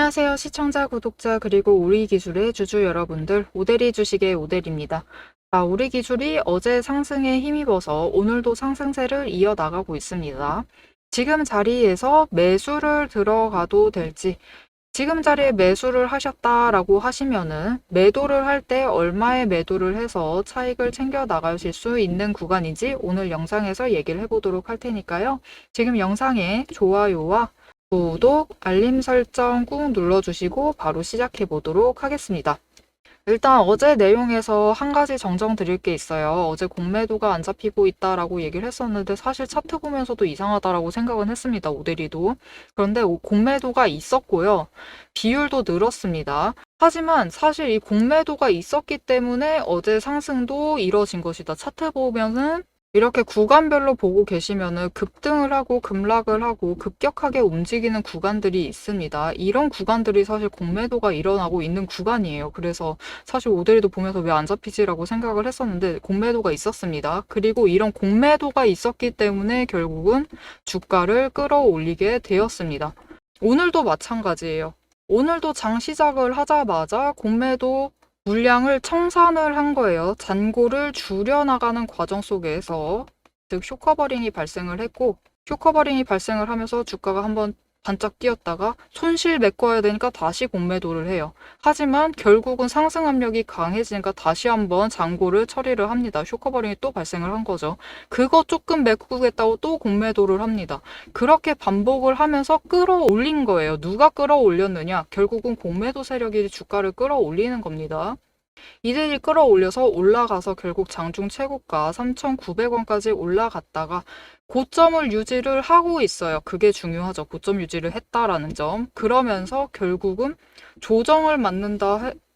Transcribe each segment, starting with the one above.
안녕하세요. 시청자, 구독자, 그리고 우리 기술의 주주 여러분들, 오대리 주식의 오대리입니다. 우리 기술이 어제 상승에 힘입어서 오늘도 상승세를 이어나가고 있습니다. 지금 자리에서 매수를 들어가도 될지, 지금 자리에 매수를 하셨다라고 하시면은 매도를 할 때 얼마의 매도를 해서 차익을 챙겨 나가실 수 있는 구간인지 오늘 영상에서 얘기를 해보도록 할 테니까요. 지금 영상에 좋아요와 구독, 알림 설정 꾹 눌러주시고 바로 시작해 보도록 하겠습니다. 일단 어제 내용에서 한 가지 정정 드릴 게 있어요. 어제 공매도가 안 잡히고 있다라고 얘기를 했었는데 사실 차트 보면서도 이상하다라고 생각은 했습니다. 오대리도. 그런데 공매도가 있었고요. 비율도 늘었습니다. 하지만 사실 이 공매도가 있었기 때문에 어제 상승도 이뤄진 것이다. 차트 보면은 이렇게 구간별로 보고 계시면은 급등을 하고 급락을 하고 급격하게 움직이는 구간들이 있습니다. 이런 구간들이 사실 공매도가 일어나고 있는 구간이에요. 그래서 사실 오데리도 보면서 왜 안 잡히지라고 생각을 했었는데 공매도가 있었습니다. 그리고 이런 공매도가 있었기 때문에 결국은 주가를 끌어올리게 되었습니다. 오늘도 마찬가지예요. 오늘도 장 시작을 하자마자 공매도 물량을 청산을 한 거예요. 잔고를 줄여나가는 과정 속에서 즉 쇼커버링이 발생을 했고 쇼커버링이 발생을 하면서 주가가 한번 반짝 뛰었다가 손실 메꿔야 되니까 다시 공매도를 해요. 하지만 결국은 상승 압력이 강해지니까 다시 한번 잔고를 처리를 합니다. 쇼커버링이 또 발생을 한 거죠. 그거 조금 메꾸겠다고 또 공매도를 합니다. 그렇게 반복을 하면서 끌어올린 거예요. 누가 끌어올렸느냐? 결국은 공매도 세력이 주가를 끌어올리는 겁니다. 이들이 끌어올려서 올라가서 결국 장중 최고가 3,900원까지 올라갔다가 고점을 유지를 하고 있어요. 그게 중요하죠. 고점 유지를 했다라는 점. 그러면서 결국은 조정을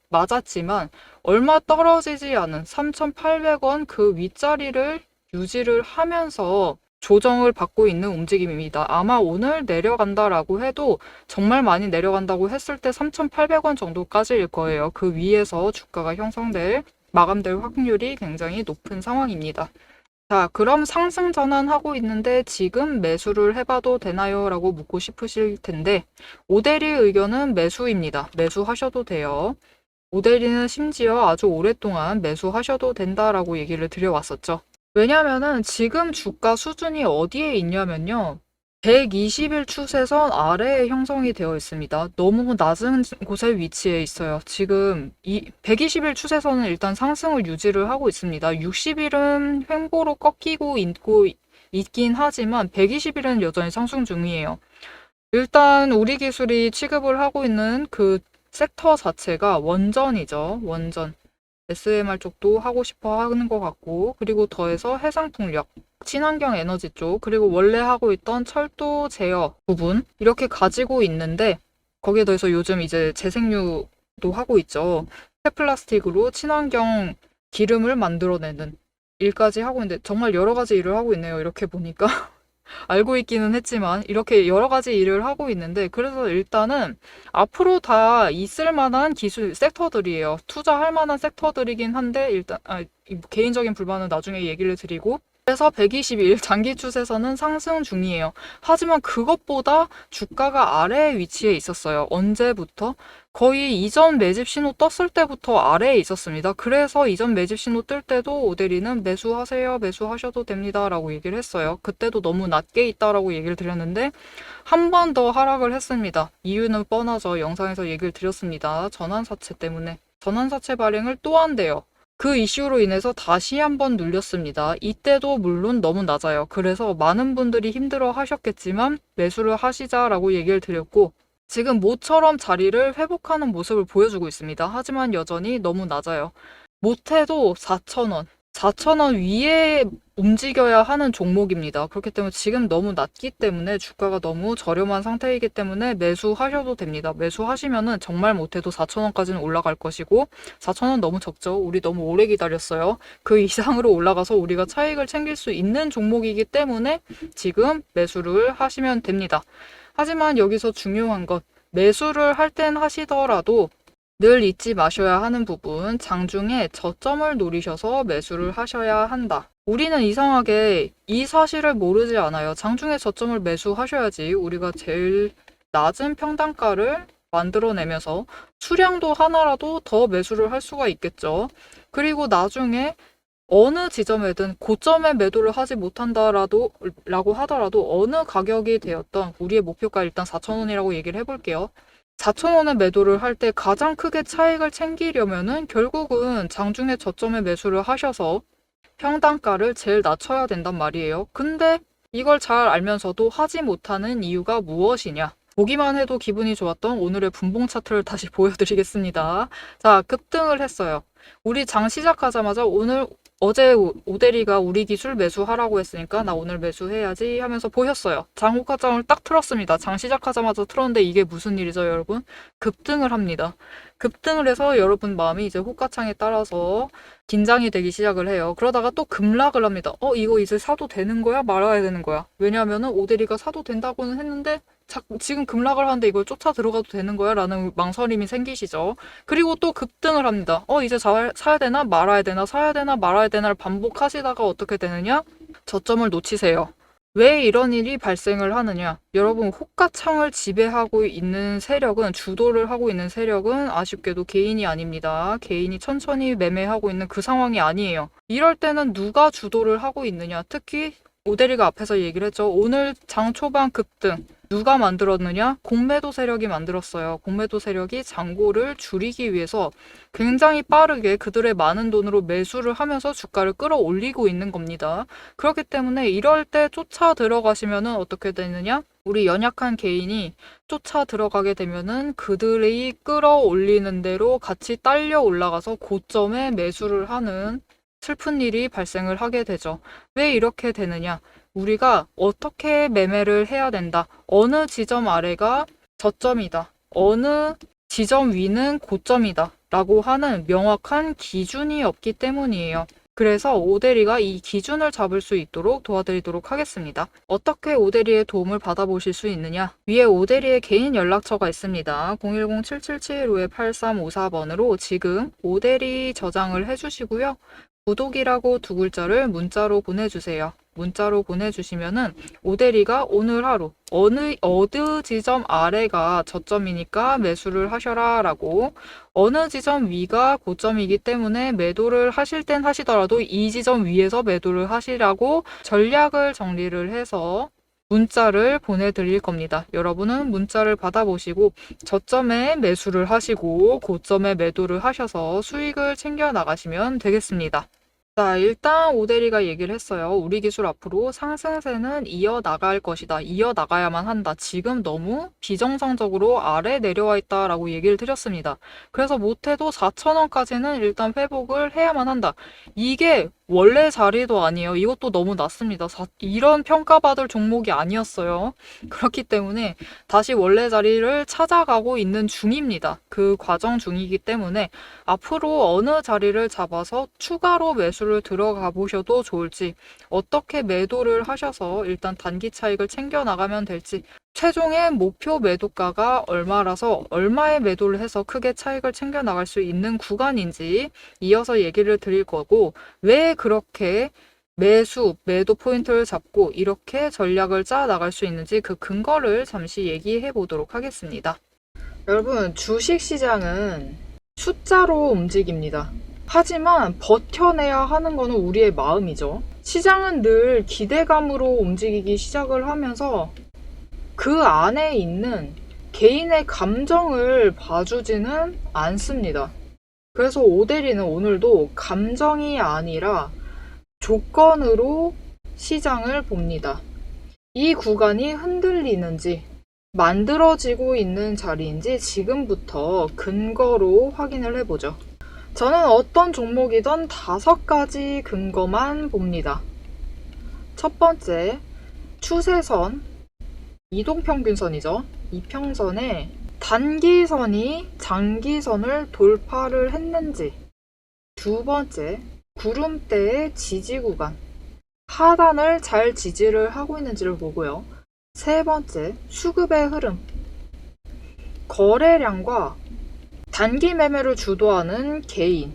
맞았지만 얼마 떨어지지 않은 3,800원 그 윗자리를 유지를 하면서 조정을 받고 있는 움직임입니다. 아마 오늘 내려간다라고 해도 정말 많이 내려간다고 했을 때 3,800원 정도까지일 거예요. 그 위에서 주가가 마감될 확률이 굉장히 높은 상황입니다. 자, 그럼 상승 전환하고 있는데 지금 매수를 해봐도 되나요? 라고 묻고 싶으실 텐데 오대리 의견은 매수입니다. 매수하셔도 돼요. 오대리는 심지어 아주 오랫동안 매수하셔도 된다라고 얘기를 드려왔었죠. 왜냐면은 지금 주가 수준이 어디에 있냐면요. 120일 추세선 아래에 형성이 되어 있습니다. 너무 낮은 곳에 위치해 있어요. 지금 이 120일 추세선은 일단 상승을 유지를 하고 있습니다. 60일은 횡보로 꺾이고 있긴 하지만 120일은 여전히 상승 중이에요. 일단 우리 기술이 취급을 하고 있는 그 섹터 자체가 원전이죠. 원전. SMR 쪽도 하고 싶어 하는 것 같고, 그리고 더해서 해상풍력, 친환경 에너지 쪽, 그리고 원래 하고 있던 철도 제어 부분, 이렇게 가지고 있는데, 거기에 더해서 요즘 이제 재생유도 하고 있죠. 폐플라스틱으로 친환경 기름을 만들어내는 일까지 하고 있는데, 정말 여러 가지 일을 하고 있네요. 이렇게 보니까. 알고 있기는 했지만 이렇게 여러 가지 일을 하고 있는데 그래서 일단은 앞으로 다 있을 만한 기술 섹터들이에요. 투자할 만한 섹터들이긴 한데 일단 개인적인 불만은 나중에 얘기를 드리고 그래서 120일 장기 추세선은 상승 중이에요. 하지만 그것보다 주가가 아래에 위치해 있었어요. 언제부터? 거의 이전 매집 신호 떴을 때부터 아래에 있었습니다. 그래서 이전 매집 신호 뜰 때도 오데리는 매수하세요. 매수하셔도 됩니다. 라고 얘기를 했어요. 그때도 너무 낮게 있다라고 얘기를 드렸는데 한 번 더 하락을 했습니다. 이유는 뻔하죠. 영상에서 얘기를 드렸습니다. 전환사채 때문에. 전환사채 발행을 또 한대요. 그 이슈로 인해서 다시 한번 눌렸습니다. 이때도 물론 너무 낮아요. 그래서 많은 분들이 힘들어 하셨겠지만 매수를 하시자라고 얘기를 드렸고 지금 모처럼 자리를 회복하는 모습을 보여주고 있습니다. 하지만 여전히 너무 낮아요. 못해도 4,000원. 4,000원 위에 움직여야 하는 종목입니다. 그렇기 때문에 지금 너무 낮기 때문에 주가가 너무 저렴한 상태이기 때문에 매수하셔도 됩니다. 매수하시면은 정말 못해도 4,000원까지는 올라갈 것이고 4,000원 너무 적죠. 우리 너무 오래 기다렸어요. 그 이상으로 올라가서 우리가 차익을 챙길 수 있는 종목이기 때문에 지금 매수를 하시면 됩니다. 하지만 여기서 중요한 것 매수를 할 땐 하시더라도 늘 잊지 마셔야 하는 부분, 장중에 저점을 노리셔서 매수를 하셔야 한다. 우리는 이상하게 이 사실을 모르지 않아요. 장중에 저점을 매수하셔야지 우리가 제일 낮은 평단가를 만들어내면서 수량도 하나라도 더 매수를 할 수가 있겠죠. 그리고 나중에 어느 지점에든 고점에 매도를 하지 못한다라고 하더라도 어느 가격이 되었던 우리의 목표가 일단 4,000원이라고 얘기를 해볼게요. 4,000원에 매도를 할 때 가장 크게 차익을 챙기려면은 결국은 장중에 저점에 매수를 하셔서 평단가를 제일 낮춰야 된단 말이에요. 근데 이걸 잘 알면서도 하지 못하는 이유가 무엇이냐? 보기만 해도 기분이 좋았던 오늘의 분봉 차트를 다시 보여드리겠습니다. 자, 급등을 했어요. 우리 장 시작하자마자 어제 오대리가 우리 기술 매수하라고 했으니까 나 오늘 매수해야지 하면서 보셨어요. 장 호가장을 딱 틀었습니다. 장 시작하자마자 틀었는데 이게 무슨 일이죠, 여러분? 급등을 합니다. 급등을 해서 여러분 마음이 이제 호가창에 따라서 긴장이 되기 시작을 해요. 그러다가 또 급락을 합니다. 이거 이제 사도 되는 거야? 말아야 되는 거야? 왜냐하면은 오대리가 사도 된다고는 했는데 지금 급락을 하는데 이걸 쫓아 들어가도 되는 거야? 라는 망설임이 생기시죠. 그리고 또 급등을 합니다. 이제 사야 되나? 말아야 되나? 사야 되나? 말아야 되나를 반복하시다가 어떻게 되느냐? 저점을 놓치세요. 왜 이런 일이 발생을 하느냐? 여러분, 호가창을 지배하고 있는 세력은, 주도를 하고 있는 세력은 아쉽게도 개인이 아닙니다. 개인이 천천히 매매하고 있는 그 상황이 아니에요. 이럴 때는 누가 주도를 하고 있느냐? 특히 오대리가 앞에서 얘기를 했죠. 오늘 장 초반 급등. 누가 만들었느냐? 공매도 세력이 만들었어요. 공매도 세력이 잔고를 줄이기 위해서 굉장히 빠르게 그들의 많은 돈으로 매수를 하면서 주가를 끌어올리고 있는 겁니다. 그렇기 때문에 이럴 때 쫓아 들어가시면은 어떻게 되느냐? 우리 연약한 개인이 쫓아 들어가게 되면은 그들이 끌어올리는 대로 같이 딸려 올라가서 고점에 매수를 하는 슬픈 일이 발생을 하게 되죠. 왜 이렇게 되느냐? 우리가 어떻게 매매를 해야 된다. 어느 지점 아래가 저점이다. 어느 지점 위는 고점이다. 라고 하는 명확한 기준이 없기 때문이에요. 그래서 오대리가 이 기준을 잡을 수 있도록 도와드리도록 하겠습니다. 어떻게 오대리의 도움을 받아보실 수 있느냐? 위에 오대리의 개인 연락처가 있습니다. 010-7775-8354번으로 지금 오대리 저장을 해주시고요. 구독이라고 두 글자를 문자로 보내주세요. 문자로 보내주시면은 오대리가 오늘 하루 어느 지점 아래가 저점이니까 매수를 하셔라 라고, 어느 지점 위가 고점이기 때문에 매도를 하실 땐 하시더라도 이 지점 위에서 매도를 하시라고 전략을 정리를 해서 문자를 보내드릴 겁니다. 여러분은 문자를 받아보시고 저점에 매수를 하시고 고점에 매도를 하셔서 수익을 챙겨 나가시면 되겠습니다. 자, 일단 오대리가 얘기를 했어요. 우리 기술 앞으로 상승세는 이어나갈 것이다. 이어나가야만 한다. 지금 너무 비정상적으로 아래 내려와 있다라고 얘기를 드렸습니다. 그래서 못해도 4,000원까지는 일단 회복을 해야만 한다. 이게 원래 자리도 아니에요. 이것도 너무 낮습니다. 이런 평가받을 종목이 아니었어요. 그렇기 때문에 다시 원래 자리를 찾아가고 있는 중입니다. 그 과정 중이기 때문에 앞으로 어느 자리를 잡아서 추가로 매수를 들어가 보셔도 좋을지, 어떻게 매도를 하셔서 일단 단기 차익을 챙겨 나가면 될지, 최종의 목표 매도가가 얼마라서 얼마에 매도를 해서 크게 차익을 챙겨 나갈 수 있는 구간인지 이어서 얘기를 드릴 거고, 왜 그렇게 매도 포인트를 잡고 이렇게 전략을 짜 나갈 수 있는지 그 근거를 잠시 얘기해 보도록 하겠습니다. 여러분, 주식시장은 숫자로 움직입니다. 하지만 버텨내야 하는 것은 우리의 마음이죠. 시장은 늘 기대감으로 움직이기 시작을 하면서 그 안에 있는 개인의 감정을 봐주지는 않습니다. 그래서 오대리는 오늘도 감정이 아니라 조건으로 시장을 봅니다. 이 구간이 흔들리는지, 만들어지고 있는 자리인지 지금부터 근거로 확인을 해보죠. 저는 어떤 종목이든 5가지 근거만 봅니다. 첫 번째, 추세선, 이동평균선이죠. 이평선에 단기선이 장기선을 돌파를 했는지. 두 번째, 구름대의 지지 구간, 하단을 잘 지지를 하고 있는지를 보고요. 세 번째, 수급의 흐름, 거래량과 단기 매매를 주도하는 개인,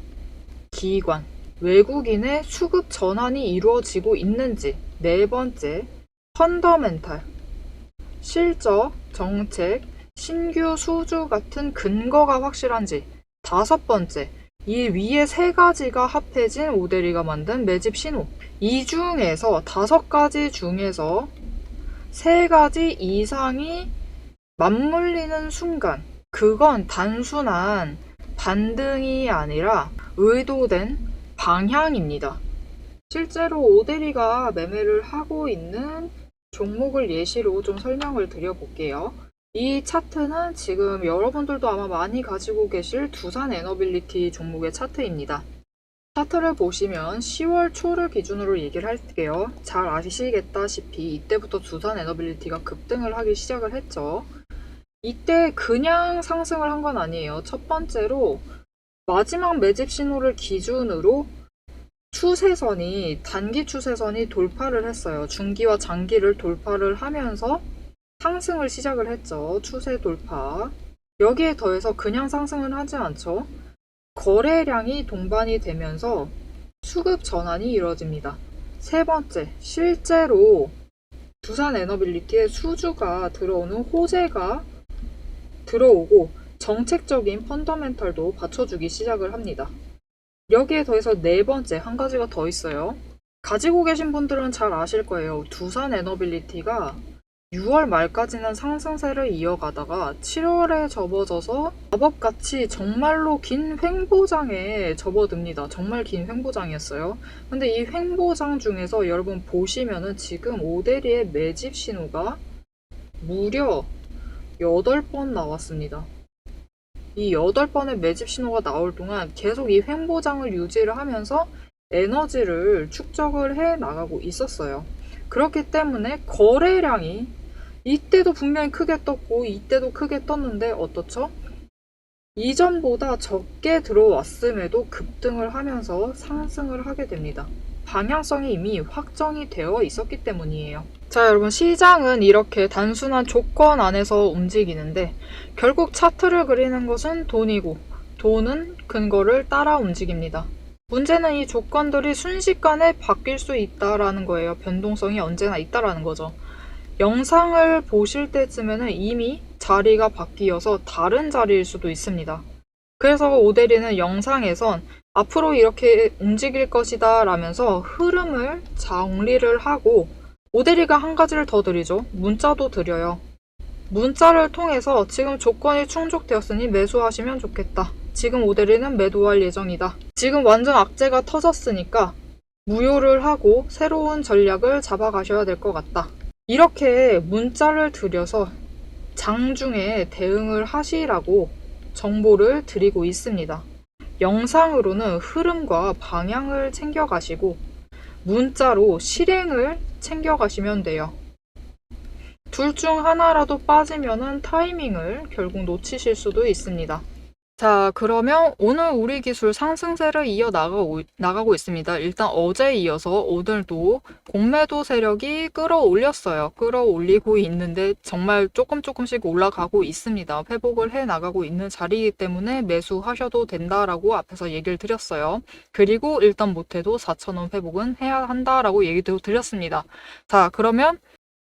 기관, 외국인의 수급 전환이 이루어지고 있는지. 네 번째, 펀더멘탈, 실적, 정책, 신규 수주 같은 근거가 확실한지. 다섯 번째, 이 위에 세 가지가 합해진 오데리가 만든 매집 신호. 이 중에서 다섯 가지 중에서 세 가지 이상이 맞물리는 순간, 그건 단순한 반등이 아니라 의도된 방향입니다. 실제로 오데리가 매매를 하고 있는 종목을 예시로 좀 설명을 드려볼게요. 이 차트는 지금 여러분들도 아마 많이 가지고 계실 두산 에너빌리티 종목의 차트입니다. 차트를 보시면 10월 초를 기준으로 얘기를 할게요. 잘 아시겠다시피 이때부터 두산 에너빌리티가 급등을 하기 시작을 했죠. 이때 그냥 상승을 한 건 아니에요. 첫 번째로 마지막 매집 신호를 기준으로 추세선이, 단기 추세선이 돌파를 했어요. 중기와 장기를 돌파를 하면서 상승을 시작을 했죠. 추세 돌파. 여기에 더해서 그냥 상승은 하지 않죠. 거래량이 동반이 되면서 수급 전환이 이루어집니다. 세 번째, 실제로 두산 에너빌리티에 수주가 들어오는 호재가 들어오고 정책적인 펀더멘털도 받쳐주기 시작을 합니다. 여기에 더해서 네 번째, 한 가지가 더 있어요. 가지고 계신 분들은 잘 아실 거예요. 두산 에너빌리티가 6월 말까지는 상승세를 이어가다가 7월에 접어져서 마법같이 정말로 긴 횡보장에 접어듭니다. 정말 긴 횡보장이었어요. 근데 이 횡보장 중에서 여러분 보시면은 지금 오데리의 매집 신호가 무려 8번 나왔습니다. 이 8번의 매집 신호가 나올 동안 계속 이 횡보장을 유지를 하면서 에너지를 축적을 해 나가고 있었어요. 그렇기 때문에 거래량이 이때도 분명히 크게 떴고 이때도 크게 떴는데 어떻죠? 이전보다 적게 들어왔음에도 급등을 하면서 상승을 하게 됩니다. 방향성이 이미 확정이 되어 있었기 때문이에요. 자, 여러분, 시장은 이렇게 단순한 조건 안에서 움직이는데 결국 차트를 그리는 것은 돈이고 돈은 근거를 따라 움직입니다. 문제는 이 조건들이 순식간에 바뀔 수 있다라는 거예요. 변동성이 언제나 있다라는 거죠. 영상을 보실 때쯤에는 이미 자리가 바뀌어서 다른 자리일 수도 있습니다. 그래서 오데리는 영상에선 앞으로 이렇게 움직일 것이다 라면서 흐름을 정리를 하고 오데리가 한 가지를 더 드리죠. 문자도 드려요. 문자를 통해서 지금 조건이 충족되었으니 매수하시면 좋겠다. 지금 오데리는 매도할 예정이다. 지금 완전 악재가 터졌으니까 무효를 하고 새로운 전략을 잡아가셔야 될 것 같다. 이렇게 문자를 드려서 장중에 대응을 하시라고 정보를 드리고 있습니다. 영상으로는 흐름과 방향을 챙겨가시고 문자로 실행을 챙겨가시면 돼요. 둘 중 하나라도 빠지면은 타이밍을 결국 놓치실 수도 있습니다. 자, 그러면 오늘 우리 기술 상승세를 나가고 있습니다. 일단 어제에 이어서 오늘도 공매도 세력이 끌어올렸어요. 끌어올리고 있는데 정말 조금씩 올라가고 있습니다. 회복을 해 나가고 있는 자리이기 때문에 매수하셔도 된다라고 앞에서 얘기를 드렸어요. 그리고 일단 못해도 4,000원 회복은 해야 한다라고 얘기도 드렸습니다. 자, 그러면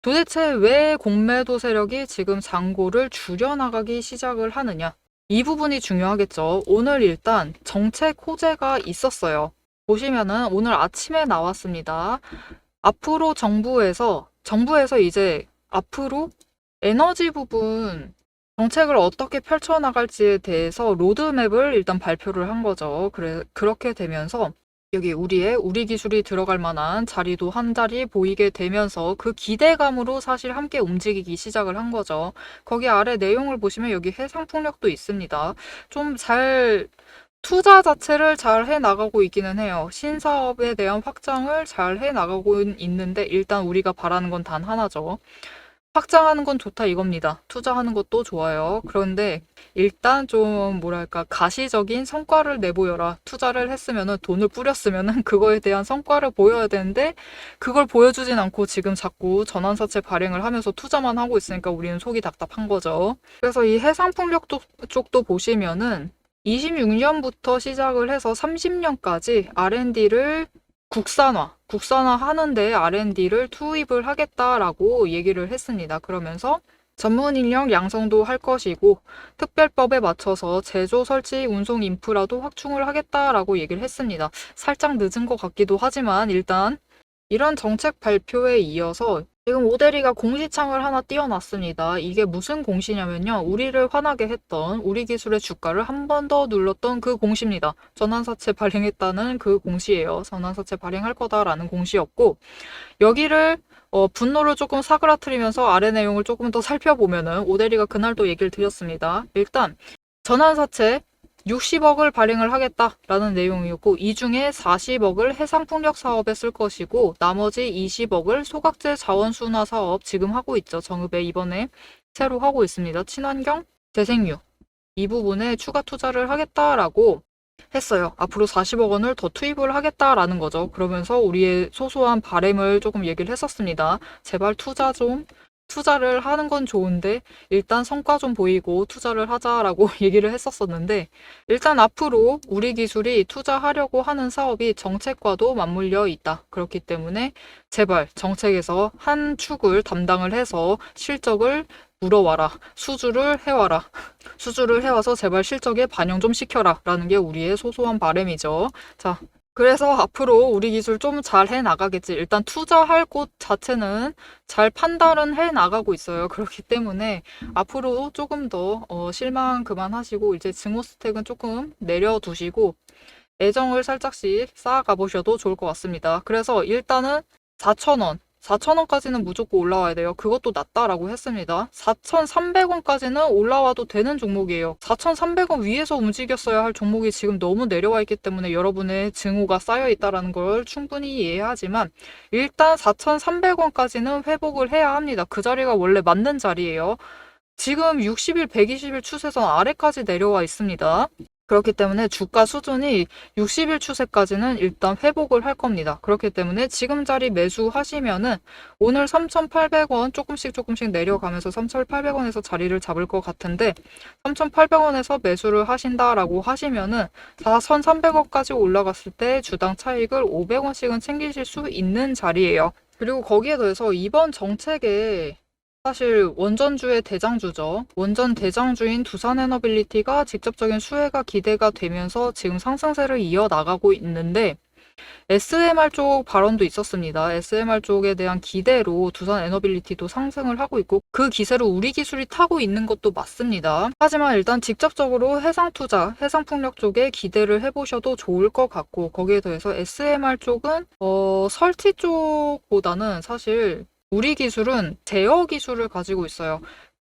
도대체 왜 공매도 세력이 지금 잔고를 줄여나가기 시작을 하느냐? 이 부분이 중요하겠죠. 오늘 일단 정책 호재가 있었어요. 보시면은 오늘 아침에 나왔습니다. 앞으로 정부에서 이제 앞으로 에너지 부분 정책을 어떻게 펼쳐나갈지에 대해서 로드맵을 일단 발표를 한 거죠. 그렇게 되면서 여기 우리 기술이 들어갈 만한 자리도 한 자리 보이게 되면서 그 기대감으로 사실 함께 움직이기 시작을 한 거죠. 거기 아래 내용을 보시면 여기 해상풍력도 있습니다. 투자 자체를 잘 해나가고 있기는 해요. 신사업에 대한 확장을 잘 해나가고 있는데 일단 우리가 바라는 건 단 하나죠. 확장하는 건 좋다 이겁니다. 투자하는 것도 좋아요. 그런데 일단 좀 뭐랄까 가시적인 성과를 내보여라. 투자를 했으면은 돈을 뿌렸으면은 그거에 대한 성과를 보여야 되는데 그걸 보여주진 않고 지금 자꾸 전환사채 발행을 하면서 투자만 하고 있으니까 우리는 속이 답답한 거죠. 그래서 이 해상풍력 쪽도 보시면은 26년부터 시작을 해서 30년까지 R&D를 국산화하는데 R&D를 투입을 하겠다라고 얘기를 했습니다. 그러면서 전문 인력 양성도 할 것이고 특별법에 맞춰서 제조, 설치, 운송 인프라도 확충을 하겠다라고 얘기를 했습니다. 살짝 늦은 것 같기도 하지만 일단 이런 정책 발표에 이어서 지금 오데리가 공시창을 하나 띄워놨습니다. 이게 무슨 공시냐면요. 우리를 화나게 했던 우리 기술의 주가를 한 번 더 눌렀던 그 공시입니다. 전환사채 발행했다는 그 공시예요. 전환사채 발행할 거다라는 공시였고 여기를 분노를 조금 사그라뜨리면서 아래 내용을 조금 더 살펴보면은 오데리가 그날도 얘기를 드렸습니다. 일단 전환사채 60억을 발행을 하겠다라는 내용이었고 이 중에 40억을 해상풍력 사업에 쓸 것이고 나머지 20억을 소각제 자원순화 사업 지금 하고 있죠. 정읍에 이번에 새로 하고 있습니다. 친환경 재생유 이 부분에 추가 투자를 하겠다라고 했어요. 앞으로 40억 원을 더 투입을 하겠다라는 거죠. 그러면서 우리의 소소한 바램을 조금 얘기를 했었습니다. 제발 투자를 하는 건 좋은데 일단 성과 좀 보이고 투자를 하자라고 얘기를 했었었는데 일단 앞으로 우리 기술이 투자하려고 하는 사업이 정책과도 맞물려 있다. 그렇기 때문에 제발 정책에서 한 축을 담당을 해서 실적을 물어와라. 수주를 해와라. 수주를 해와서 제발 실적에 반영 좀 시켜라. 라는 게 우리의 소소한 바람이죠. 자, 그래서 앞으로 우리 기술 좀 잘 해 나가겠지. 일단 투자할 곳 자체는 잘 판단은 해 나가고 있어요. 그렇기 때문에 앞으로 조금 더 실망 그만하시고 이제 증오 스택은 조금 내려두시고 애정을 살짝씩 쌓아가 보셔도 좋을 것 같습니다. 그래서 일단은 4,000원. 4,000원까지는 무조건 올라와야 돼요. 그것도 낮다라고 했습니다. 4,300원까지는 올라와도 되는 종목이에요. 4,300원 위에서 움직였어야 할 종목이 지금 너무 내려와 있기 때문에 여러분의 증오가 쌓여 있다는 걸 충분히 이해하지만 일단 4,300원까지는 회복을 해야 합니다. 그 자리가 원래 맞는 자리예요. 지금 60일, 120일 추세선 아래까지 내려와 있습니다. 그렇기 때문에 주가 수준이 60일 추세까지는 일단 회복을 할 겁니다. 그렇기 때문에 지금 자리 매수하시면은 오늘 3,800원 조금씩 내려가면서 3,800원에서 자리를 잡을 것 같은데 3,800원에서 매수를 하신다라고 하시면은 4,300원까지 올라갔을 때 주당 차익을 500원씩은 챙기실 수 있는 자리예요. 그리고 거기에 더해서 이번 정책에 사실 원전주의 대장주죠. 원전 대장주인 두산에너빌리티가 직접적인 수혜가 기대가 되면서 지금 상승세를 이어나가고 있는데 SMR 쪽 발언도 있었습니다. SMR 쪽에 대한 기대로 두산에너빌리티도 상승을 하고 있고 그 기세로 우리 기술이 타고 있는 것도 맞습니다. 하지만 일단 직접적으로 해상투자, 해상풍력 쪽에 기대를 해보셔도 좋을 것 같고 거기에 더해서 SMR 쪽은 설치 쪽보다는 사실 우리 기술은 제어 기술을 가지고 있어요.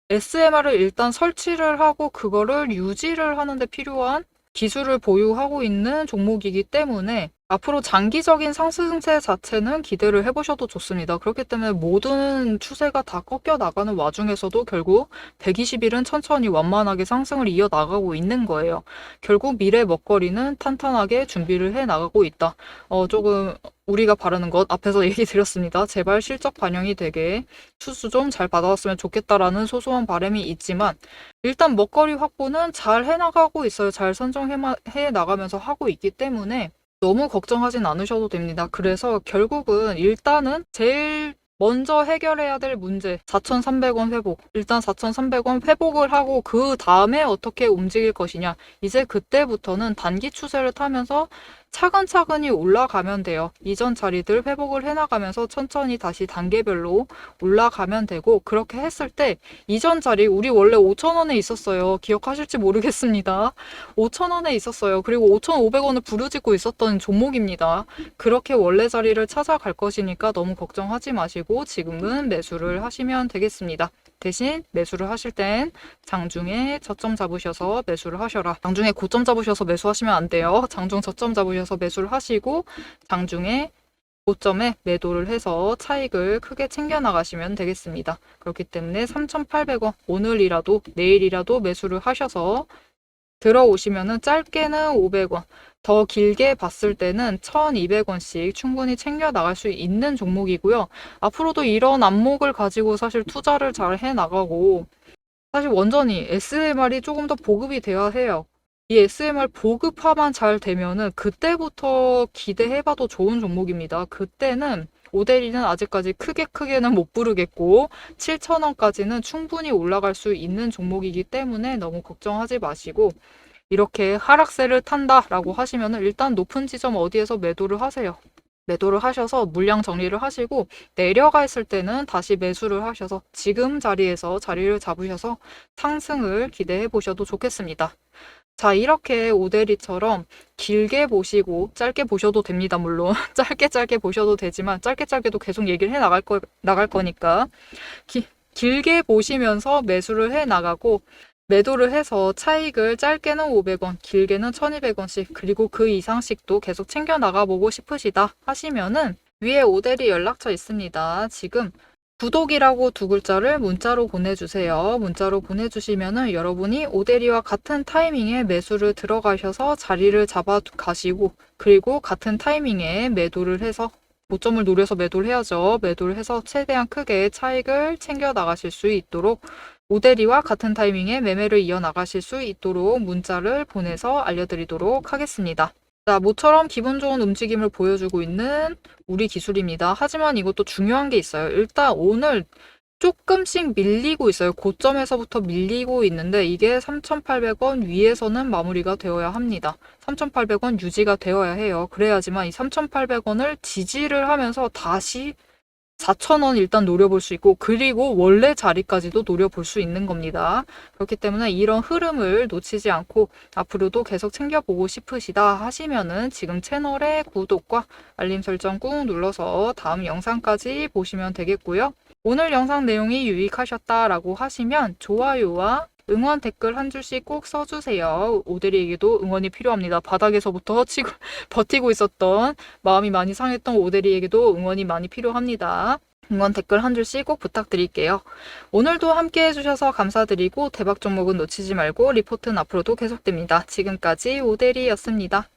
SMR을 일단 설치를 하고 그거를 유지를 하는데 필요한 기술을 보유하고 있는 종목이기 때문에 앞으로 장기적인 상승세 자체는 기대를 해보셔도 좋습니다. 그렇기 때문에 모든 추세가 다 꺾여 나가는 와중에서도 결국 120일은 천천히 완만하게 상승을 이어나가고 있는 거예요. 결국 미래 먹거리는 탄탄하게 준비를 해 나가고 있다. 조금 우리가 바라는 것 앞에서 얘기 드렸습니다. 제발 실적 반영이 되게 수수 좀 잘 받아왔으면 좋겠다라는 소소한 바람이 있지만 일단 먹거리 확보는 잘 해나가고 있어요. 잘 선정해 나가면서 하고 있기 때문에 너무 걱정하진 않으셔도 됩니다. 그래서 결국은 일단은 제일 먼저 해결해야 될 문제 4,300원 회복. 일단 4,300원 회복을 하고 그 다음에 어떻게 움직일 것이냐. 이제 그때부터는 단기 추세를 타면서 차근차근히 올라가면 돼요. 이전 자리들 회복을 해나가면서 천천히 다시 단계별로 올라가면 되고 그렇게 했을 때 이전 자리 우리 원래 5,000원에 있었어요. 기억하실지 모르겠습니다. 5,000원에 있었어요. 그리고 5,500원을 부르짖고 있었던 종목입니다. 그렇게 원래 자리를 찾아갈 것이니까 너무 걱정하지 마시고 지금은 매수를 하시면 되겠습니다. 대신 매수를 하실 땐 장중에 저점 잡으셔서 매수를 하셔라. 장중에 고점 잡으셔서 매수하시면 안 돼요. 장중 저점 잡으셔서 매수를 하시고 장중에 고점에 매도를 해서 차익을 크게 챙겨 나가시면 되겠습니다. 그렇기 때문에 3,800원 오늘이라도 내일이라도 매수를 하셔서 들어오시면은 짧게는 500원, 더 길게 봤을 때는 1,200원씩 충분히 챙겨 나갈 수 있는 종목이고요. 앞으로도 이런 안목을 가지고 사실 투자를 잘 해 나가고 사실 원전이 SMR이 조금 더 보급이 돼야 해요. 이 SMR 보급화만 잘 되면은 그때부터 기대해봐도 좋은 종목입니다. 그때는 오데리는 아직까지 크게는 못 부르겠고 7,000원까지는 충분히 올라갈 수 있는 종목이기 때문에 너무 걱정하지 마시고, 이렇게 하락세를 탄다라고 하시면은 일단 높은 지점 어디에서 매도를 하세요. 매도를 하셔서 물량 정리를 하시고 내려가 있을 때는 다시 매수를 하셔서 지금 자리에서 자리를 잡으셔서 상승을 기대해 보셔도 좋겠습니다. 자, 이렇게 오데리처럼 길게 보시고 짧게 보셔도 됩니다. 물론 짧게 보셔도 되지만 짧게도 계속 얘기를 해 나갈 거니까 길게 보시면서 매수를 해 나가고, 매도를 해서 차익을 짧게는 500원, 길게는 1200원씩, 그리고 그 이상씩도 계속 챙겨 나가보고 싶으시다 하시면은 위에 오데리 연락처 있습니다. 지금 구독이라고 두 글자를 문자로 보내주세요. 문자로 보내주시면은 여러분이 오데리와 같은 타이밍에 매수를 들어가셔서 자리를 잡아 가시고, 그리고 같은 타이밍에 매도를 해서 고점을 노려서 매도를 해야죠. 매도를 해서 최대한 크게 차익을 챙겨 나가실 수 있도록, 오데리와 같은 타이밍에 매매를 이어나가실 수 있도록 문자를 보내서 알려드리도록 하겠습니다. 자, 모처럼 기분 좋은 움직임을 보여주고 있는 우리 기술입니다. 하지만 이것도 중요한 게 있어요. 일단 오늘 조금씩 밀리고 있어요. 고점에서부터 밀리고 있는데 이게 3,800원 위에서는 마무리가 되어야 합니다. 3,800원 유지가 되어야 해요. 그래야지만 이 3,800원을 지지를 하면서 다시 4,000원 일단 노려볼 수 있고, 그리고 원래 자리까지도 노려볼 수 있는 겁니다. 그렇기 때문에 이런 흐름을 놓치지 않고 앞으로도 계속 챙겨보고 싶으시다 하시면은 지금 채널의 구독과 알림 설정 꾹 눌러서 다음 영상까지 보시면 되겠고요. 오늘 영상 내용이 유익하셨다라고 하시면 좋아요와 응원 댓글 한 줄씩 꼭 써주세요. 오데리에게도 응원이 필요합니다. 바닥에서부터 버티고 있었던, 마음이 많이 상했던 오데리에게도 응원이 많이 필요합니다. 응원 댓글 한 줄씩 꼭 부탁드릴게요. 오늘도 함께 해주셔서 감사드리고 대박 종목은 놓치지 말고 리포트는 앞으로도 계속됩니다. 지금까지 오데리였습니다.